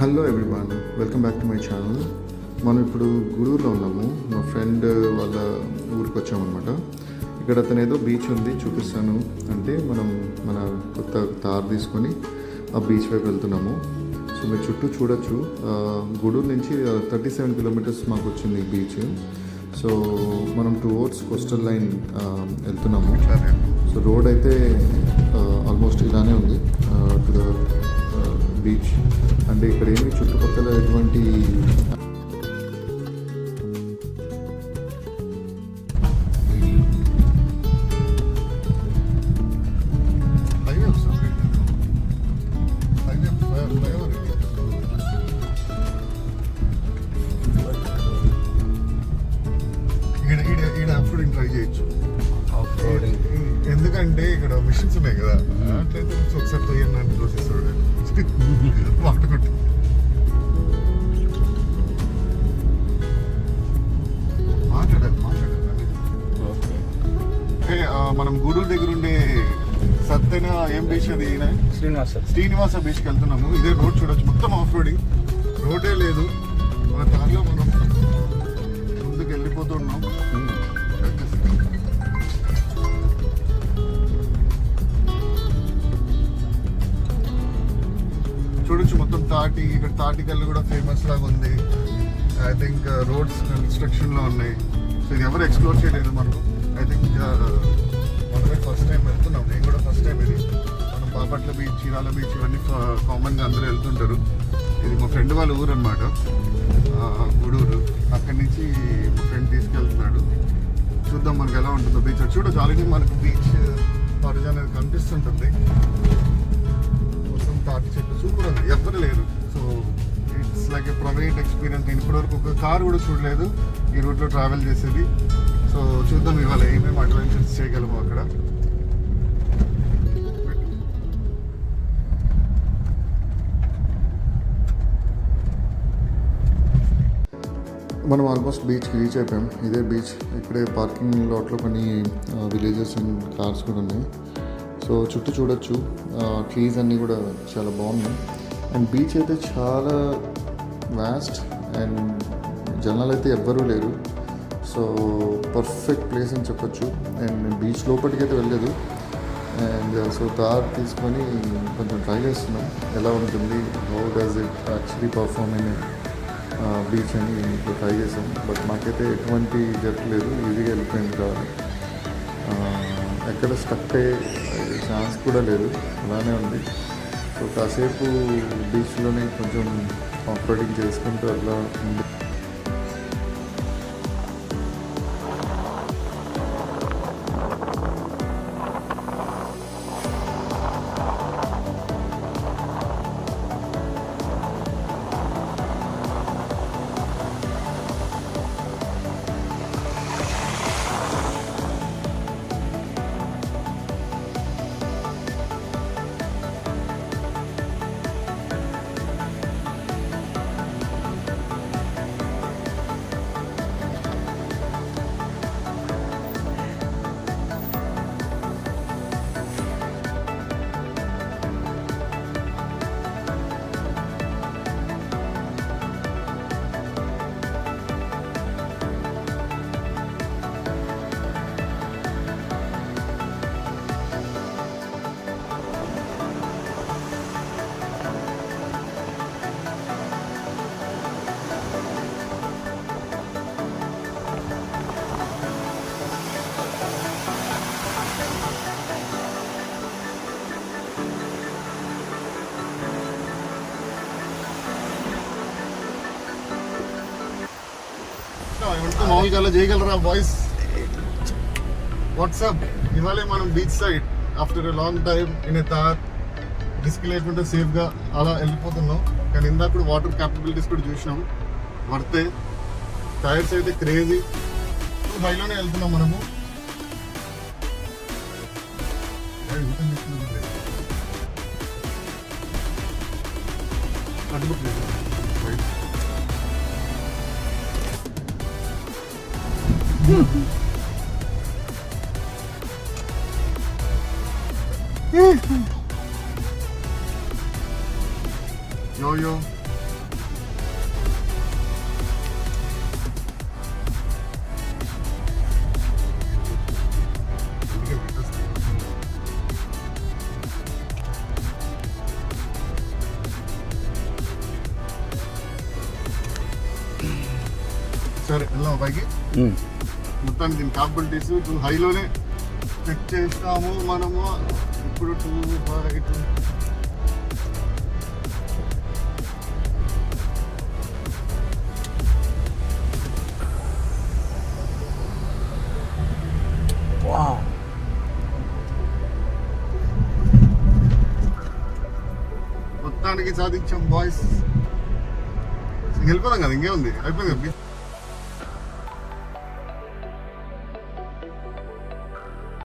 Hello everyone, welcome back to my channel. మనం ఇప్పుడు గూడూరులో ఉన్నాము. మా ఫ్రెండ్ వాళ్ళ ఊరికి వచ్చామన్నమాట. ఇక్కడ అతను ఏదో బీచ్ ఉంది చూపిస్తాను అంటే మనం మన కొత్త తార్ తీసుకొని ఆ బీచ్ వైపు వెళ్తున్నాము. సో మీరు చుట్టూ చూడొచ్చు. గూడూరు నుంచి 37 కిలోమీటర్స్ మాకు వచ్చింది బీచ్. సో మనం టువర్డ్స్ కోస్టల్ లైన్ వెళ్తున్నాము. సో రోడ్ అయితే ఆల్మోస్ట్ ఇలానే ఉంది టు ద బీచ్. అంటే ఇక్కడ ఏమి చుట్టుపక్కల ఎటువంటి ట్రై చేయొచ్చు. ఎందుకంటే ఇక్కడ మిషన్స్ ఉన్నాయి కదా, అట్లయితే ఒకసారి తొయ్యని చూసేస్తాడు వాడుకుంటే. మాట్లాడాలి. మనం గూడూరు దగ్గర ఉండే సత్తైన ఏం బీచ్ అది శ్రీనివాస బీచ్కి వెళ్తున్నాము. ఇదే రోడ్ చూడొచ్చు, మొత్తం ఆఫ్ రోడింగ్, రోడే లేదు. మన దారిలో మనం ముందుకు వెళ్ళిపోతున్నాం. చూడొచ్చు మొత్తం ఇక్కడ తాటికల్లు కూడా ఫేమస్ లాగా ఉంది. ఐ థింక్ రోడ్స్ కన్స్ట్రక్షన్లో ఉన్నాయి. సో ఇది ఎవరు ఎక్స్ప్లోర్ చేయలేదు మనకు. ఐ థింక్ మనమే ఫస్ట్ టైం వెళ్తున్నాం. నేను కూడా ఫస్ట్ టైం. ఇది మనం బాపట్ల బీచ్, చీరాల బీచ్ ఇవన్నీ కామన్గా అందరూ వెళ్తుంటారు. ఇది మా ఫ్రెండ్ వాళ్ళ ఊరు అనమాట, గూడూరు. అక్కడి నుంచి మా ఫ్రెండ్ తీసుకెళ్తున్నాడు. చూద్దాం మనకి ఎలా ఉంటుందో బీచ్. చూడొచ్చు ఆల్రెడీ మనకు బీచ్ హారిజాన్ అనేది కనిపిస్తుంటుంది. తాటి చెట్టు సూపర్ ఉంది, ఎవ్వరు లేరు. So it's like A private experience. నేను ఇప్పటివరకు ఒక కార్ కూడా చూడలేదు ఈ రూట్లో ట్రావెల్ చేసేది. సో చూద్దాం ఇవాళ ఏమేమి అడ్వెంచర్స్ చేయగలము అక్కడ. మనం ఆల్మోస్ట్ బీచ్కి రీచ్ అయిపోయాం. ఇదే బీచ్. ఇక్కడే పార్కింగ్ లాట్లో కొన్ని విలేజెస్ అండ్ కార్స్ కూడా ఉన్నాయి. సో చుట్టూ చూడొచ్చు, ట్రీస్ అన్నీ కూడా చాలా బాగున్నాయి. అండ్ బీచ్ అయితే చాలా వాస్ట్ అండ్ జనాలు అయితే ఎవ్వరూ లేరు. సో పర్ఫెక్ట్ ప్లేస్ అని చెప్పొచ్చు. అండ్ నేను బీచ్ లోపలికి అయితే వెళ్ళలేదు. అండ్ సో కార్ తీసుకొని కొంచెం ట్రై చేస్తున్నాం ఎలా ఉంటుంది, how does it actually perform in beach అని ఇప్పుడు ట్రై చేసాం. బట్ మాకైతే ఎటువంటి జరగలేదు, ఈజీగా వెళ్ళిపోయింది కావాలి. ఎక్కడ స్టక్ అయ్యే ఛాన్స్ కూడా లేదు, అలానే ఉంది. సో కాసేపు బీచ్లోనే కొంచెం ఆపరేటింగ్ చేసుకుంటూ అట్లా ఉంది. మామూలుగా అలా చేయగలరా బాయ్స్? వాట్సాప్. ఇవాళ మనం beach side after a long time in a tar, risk లేకుండా సేఫ్గా అలా వెళ్ళిపోతున్నాం. కానీ ఇందాక కూడా వాటర్ క్యాపబిలిటీస్ కూడా చూసినాం, వర్తే. టైర్స్ అయితే క్రేజీ, హైలోనే వెళ్తున్నాం మనము. Yo-yo. సరే వెళ్దాం పైకి. మొత్తానికి దీని క్యాపబిలిటీస్ 2 హైలోనే చెక్ చేస్తాము మనము. ఇప్పుడు 2 హైట్ మొత్తానికి సాధించాం బాయ్స్. వెళ్ళిపోదాం కదా, ఇంకేముంది, అయిపోయింది కదా.